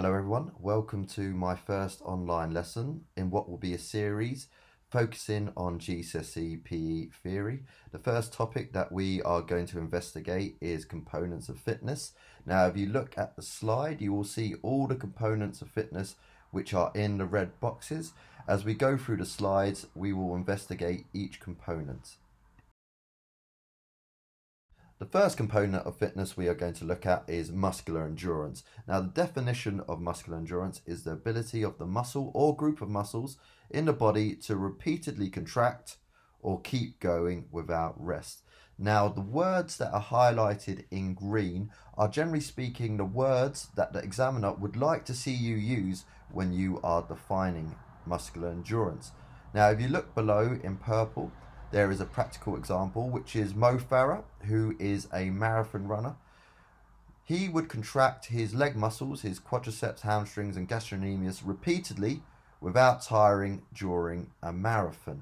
Hello everyone, welcome to my first online lesson in what will be a series focusing on Gcse Pe theory. The first topic that we are going to investigate is components of fitness. Now if you look at the slide, you will see all the components of fitness which are in the red boxes. As we go through the slides, we will investigate each component. The first component of fitness we are going to look at is muscular endurance. Now, the definition of muscular endurance is the ability of the muscle or group of muscles in the body to repeatedly contract or keep going without rest. Now, the words that are highlighted in green are generally speaking the words that the examiner would like to see you use when you are defining muscular endurance. Now, if you look below in purple, there is a practical example, which is Mo Farah, who is a marathon runner. He would contract his leg muscles, his quadriceps, hamstrings, and gastrocnemius repeatedly without tiring during a marathon.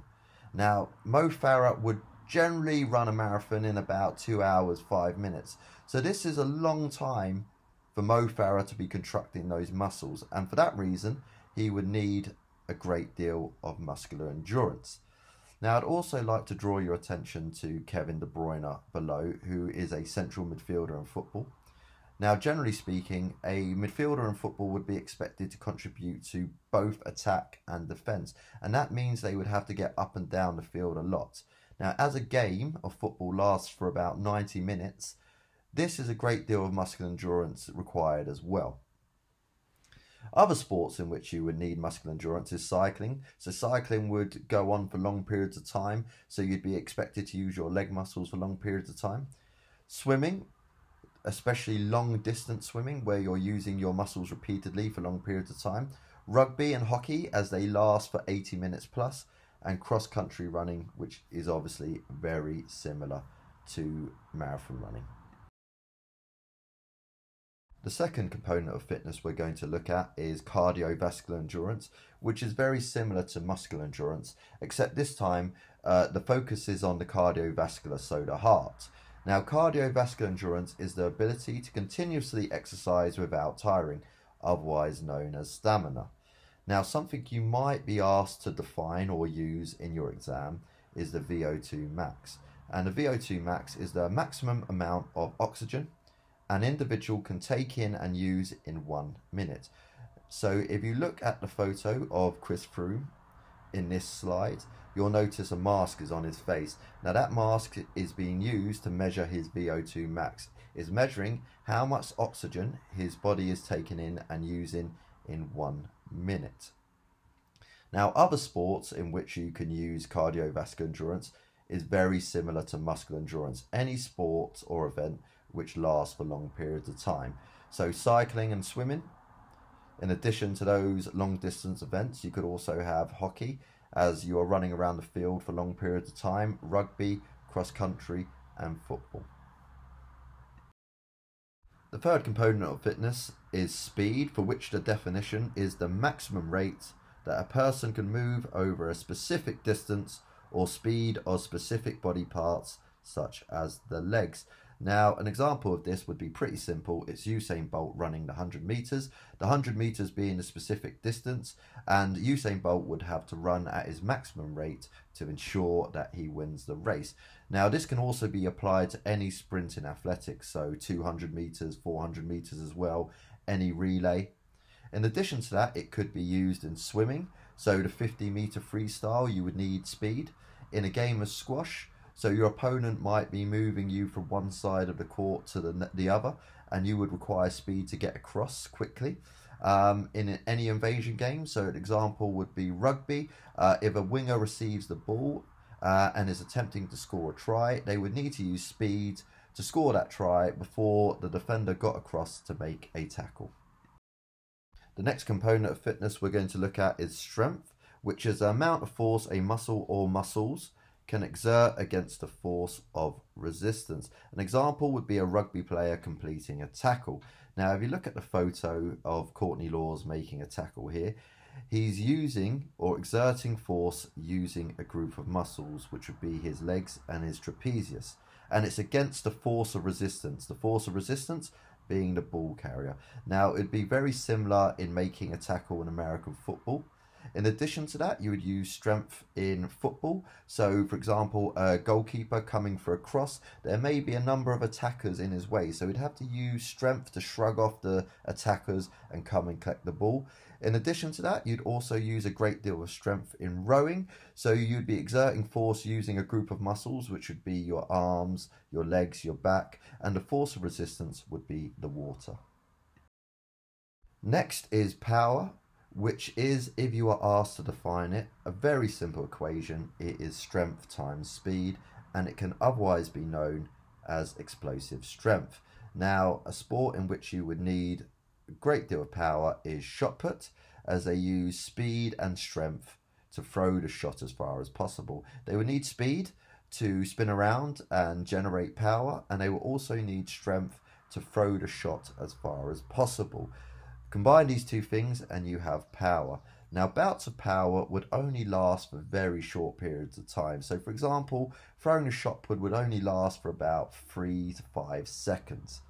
Now, Mo Farah would generally run a marathon in about 2 hours, 5 minutes. So this is a long time for Mo Farah to be contracting those muscles. And for that reason, he would need a great deal of muscular endurance. Now, I'd also like to draw your attention to Kevin De Bruyne below, who is a central midfielder in football. Now, generally speaking, a midfielder in football would be expected to contribute to both attack and defence, and that means they would have to get up and down the field a lot. Now, as a game of football lasts for about 90 minutes, this is a great deal of muscular endurance required as well. Other sports in which you would need muscular endurance is cycling. So cycling would go on for long periods of time, so you'd be expected to use your leg muscles for long periods of time. Swimming, especially long distance swimming, where you're using your muscles repeatedly for long periods of time. Rugby and hockey, as they last for 80 minutes plus. And cross-country running, which is obviously very similar to marathon running. The second component of fitness we're going to look at is cardiovascular endurance, which is very similar to muscular endurance, except this time the focus is on the cardiovascular, so the heart. Now, cardiovascular endurance is the ability to continuously exercise without tiring, otherwise known as stamina. Now, something you might be asked to define or use in your exam is the VO2 max. And the VO2 max is the maximum amount of oxygen an individual can take in and use in 1 minute. So if you look at the photo of Chris Froome in this slide, you'll notice a mask is on his face. Now that mask is being used to measure his VO2 max. It's measuring how much oxygen his body is taking in and using in 1 minute. Now, other sports in which you can use cardiovascular endurance is very similar to muscular endurance. Any sport or event which lasts for long periods of time. So cycling and swimming. In addition to those long distance events, you could also have hockey, as you are running around the field for long periods of time, rugby, cross country and football. The third component of fitness is speed, for which the definition is the maximum rate that a person can move over a specific distance or speed of specific body parts, such as the legs. Now, an example of this would be pretty simple. It's Usain Bolt running the 100 meters, the 100 meters being a specific distance, and Usain Bolt would have to run at his maximum rate to ensure that he wins the race. Now, this can also be applied to any sprint in athletics, so 200 meters, 400 meters as well, any relay. In addition to that, it could be used in swimming, so the 50-meter freestyle, you would need speed. In a game of squash, so your opponent might be moving you from one side of the court to the other, and you would require speed to get across quickly. In any invasion game, so an example would be rugby. If a winger receives the ball and is attempting to score a try, they would need to use speed to score that try before the defender got across to make a tackle. The next component of fitness we're going to look at is strength, which is the amount of force a muscle or muscles can exert against a force of resistance. An example would be a rugby player completing a tackle. Now, if you look at the photo of Courtney Laws making a tackle here, he's using or exerting force using a group of muscles, which would be his legs and his trapezius. And it's against the force of resistance. The force of resistance being the ball carrier. Now, it'd be very similar in making a tackle in American football. In addition to that, you would use strength in football. So, for example, a goalkeeper coming for a cross, there may be a number of attackers in his way. So he'd have to use strength to shrug off the attackers and come and collect the ball. In addition to that, you'd also use a great deal of strength in rowing. So you'd be exerting force using a group of muscles, which would be your arms, your legs, your back, and the force of resistance would be the water. Next is power, which is, if you are asked to define it, a very simple equation. It is strength times speed, and it can otherwise be known as explosive strength. Now, a sport in which you would need a great deal of power is shot put, as they use speed and strength to throw the shot as far as possible. They would need speed to spin around and generate power, and they will also need strength to throw the shot as far as possible. Combine these two things and you have power. Now, bouts of power would only last for very short periods of time. So, for example, throwing a shot put would only last for about 3 to 5 seconds.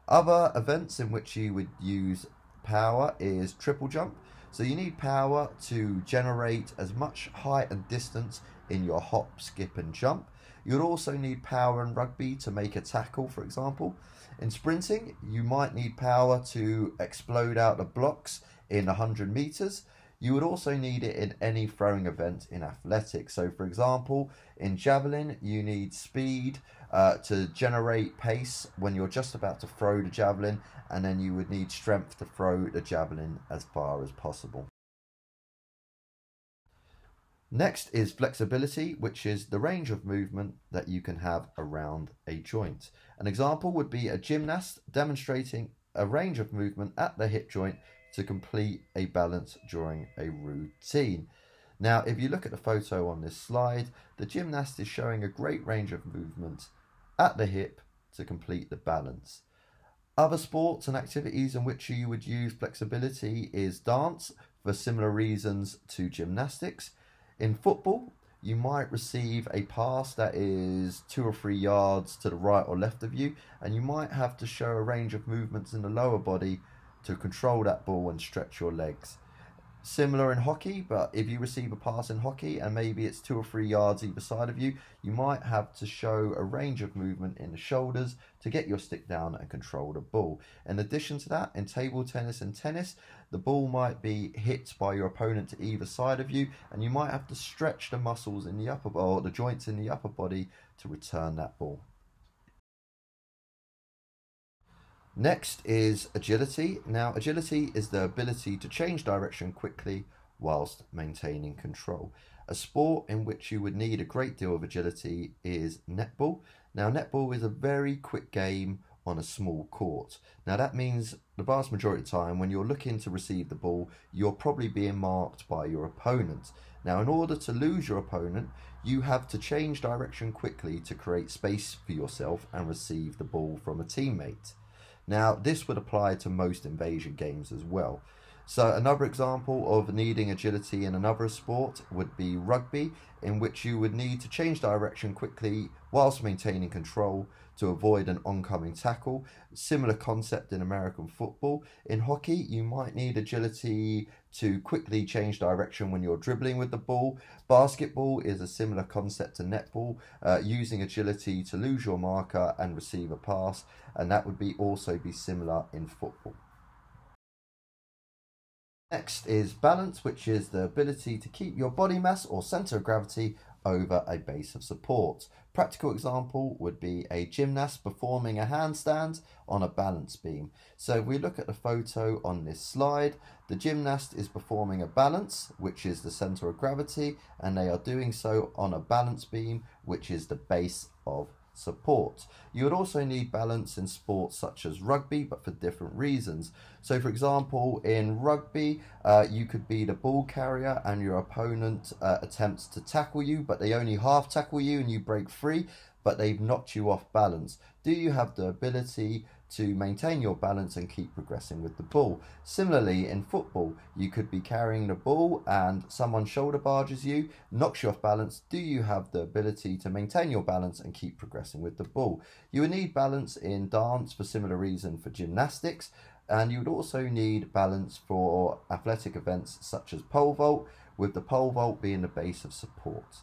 Other events in which you would use power is triple jump. So you need power to generate as much height and distance in your hop, skip and jump. You'd also need power in rugby to make a tackle, for example. In sprinting, you might need power to explode out the blocks in 100 meters. You would also need it in any throwing event in athletics. So, for example, in javelin, you need speed to generate pace when you're just about to throw the javelin, and then you would need strength to throw the javelin as far as possible. Next is flexibility, which is the range of movement that you can have around a joint. An example would be a gymnast demonstrating a range of movement at the hip joint to complete a balance during a routine. Now, if you look at the photo on this slide, the gymnast is showing a great range of movement at the hip to complete the balance. Other sports and activities in which you would use flexibility is dance, for similar reasons to gymnastics. In football, you might receive a pass that is 2 or 3 yards to the right or left of you, and you might have to show a range of movements in the lower body to control that ball and stretch your legs. Similar in hockey, but if you receive a pass in hockey and maybe it's 2 or 3 yards either side of you, you might have to show a range of movement in the shoulders to get your stick down and control the ball. In addition to that, in table tennis and tennis, the ball might be hit by your opponent to either side of you, and you might have to stretch the muscles in the upper or the joints in the upper body to return that ball. Next is agility. Now, agility is the ability to change direction quickly whilst maintaining control. A sport in which you would need a great deal of agility is netball. Now, netball is a very quick game on a small court. Now, that means the vast majority of the time when you're looking to receive the ball, you're probably being marked by your opponent. Now, in order to lose your opponent, you have to change direction quickly to create space for yourself and receive the ball from a teammate. Now, this would apply to most invasion games as well. So another example of needing agility in another sport would be rugby, in which you would need to change direction quickly whilst maintaining control to avoid an oncoming tackle. Similar concept in American football. In hockey, you might need agility to quickly change direction when you're dribbling with the ball. Basketball is a similar concept to netball, using agility to lose your marker and receive a pass, and that would also be similar in football. Next is balance, which is the ability to keep your body mass or centre of gravity over a base of support. Practical example would be a gymnast performing a handstand on a balance beam. So if we look at the photo on this slide, the gymnast is performing a balance, which is the centre of gravity, and they are doing so on a balance beam, which is the base of support. You would also need balance in sports such as rugby, but for different reasons. So for example, in rugby, you could be the ball carrier and your opponent attempts to tackle you, but they only half tackle you and you break free, but they've knocked you off balance. Do you have the ability to maintain your balance and keep progressing with the ball. Similarly, in football, you could be carrying the ball and someone shoulder barges you, knocks you off balance. Do you have the ability to maintain your balance and keep progressing with the ball? You would need balance in dance for similar reason for gymnastics, and you would also need balance for athletic events such as pole vault, with the pole vault being the base of support.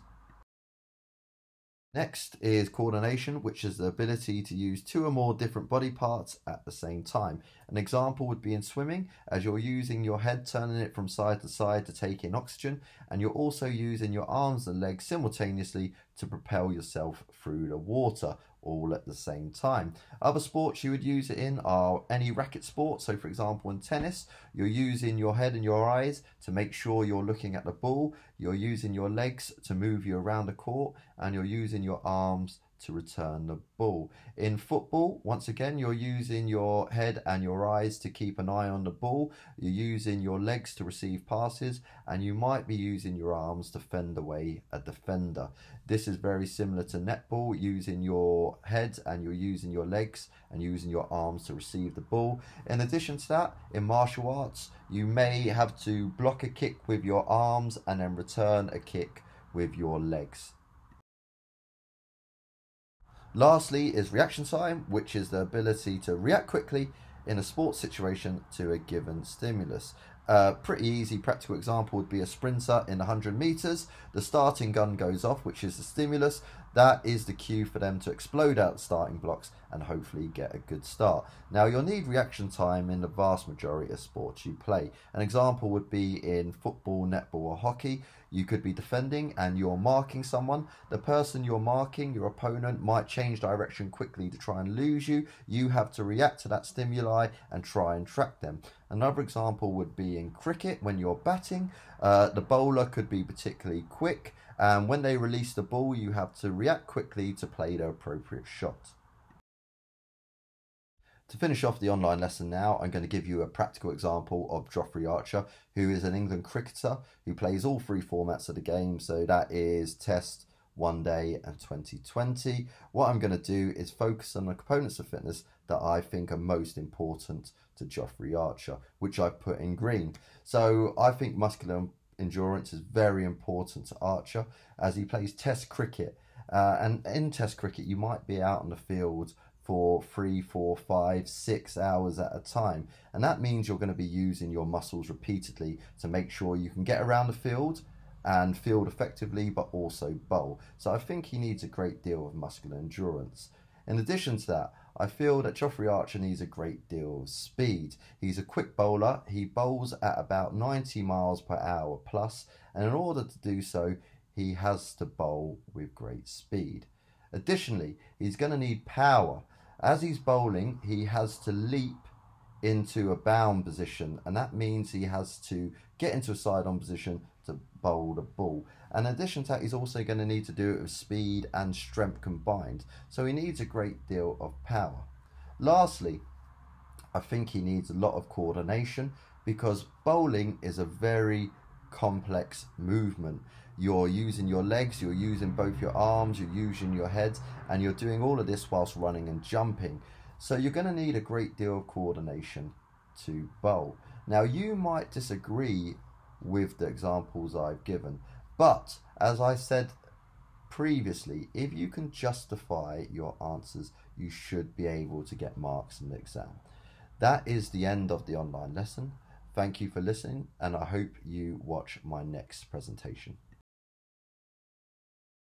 Next is coordination, which is the ability to use two or more different body parts at the same time. An example would be in swimming, as you're using your head, turning it from side to side to take in oxygen, and you're also using your arms and legs simultaneously to propel yourself through the water, all at the same time. Other sports you would use it in are any racket sport. So for example, in tennis, you're using your head and your eyes to make sure you're looking at the ball, you're using your legs to move you around the court, and you're using your arms to return the ball. In football, once again, you're using your head and your eyes to keep an eye on the ball, you're using your legs to receive passes, and you might be using your arms to fend away a defender. This is very similar to netball, using your head and you're using your legs and using your arms to receive the ball. In addition to that, in martial arts, you may have to block a kick with your arms and then return a kick with your legs. Lastly is reaction time, which is the ability to react quickly in a sports situation to a given stimulus. A pretty easy practical example would be a sprinter in 100 meters. The starting gun goes off, which is the stimulus. That is the cue for them to explode out the starting blocks and hopefully get a good start. Now, you'll need reaction time in the vast majority of sports you play. An example would be in football, netball or hockey. You could be defending and you're marking someone. The person you're marking, your opponent, might change direction quickly to try and lose you. You have to react to that stimuli and try and track them. Another example would be in cricket when you're batting. The bowler could be particularly quick, and when they release the ball, you have to react quickly to play the appropriate shot. To finish off the online lesson now, I'm going to give you a practical example of Geoffrey Archer, who is an England cricketer who plays all three formats of the game. So that is Test, One Day and 2020. What I'm going to do is focus on the components of fitness that I think are most important to Geoffrey Archer, which I've put in green. So I think muscular endurance is very important to Archer as he plays Test cricket. And in Test cricket, you might be out on the field for 3, 4, 5, 6 hours at a time. And that means you're going to be using your muscles repeatedly to make sure you can get around the field and field effectively, but also bowl. So I think he needs a great deal of muscular endurance. In addition to that, I feel that Geoffrey Archer needs a great deal of speed. He's a quick bowler. He bowls at about 90 miles per hour plus, and in order to do so, he has to bowl with great speed. Additionally, he's going to need power. As he's bowling, he has to leap into a bound position, and that means he has to get into a side-on position to bowl the ball. And in addition to that, he's also going to need to do it with speed and strength combined. So he needs a great deal of power. Lastly, I think he needs a lot of coordination because bowling is a very complex movement. You're using your legs, you're using both your arms, you're using your head, and you're doing all of this whilst running and jumping. So you're going to need a great deal of coordination to bowl. Now, you might disagree with the examples I've given, but as I said previously, if you can justify your answers, you should be able to get marks in the exam. That is the end of the online lesson. Thank you for listening, and I hope you watch my next presentation.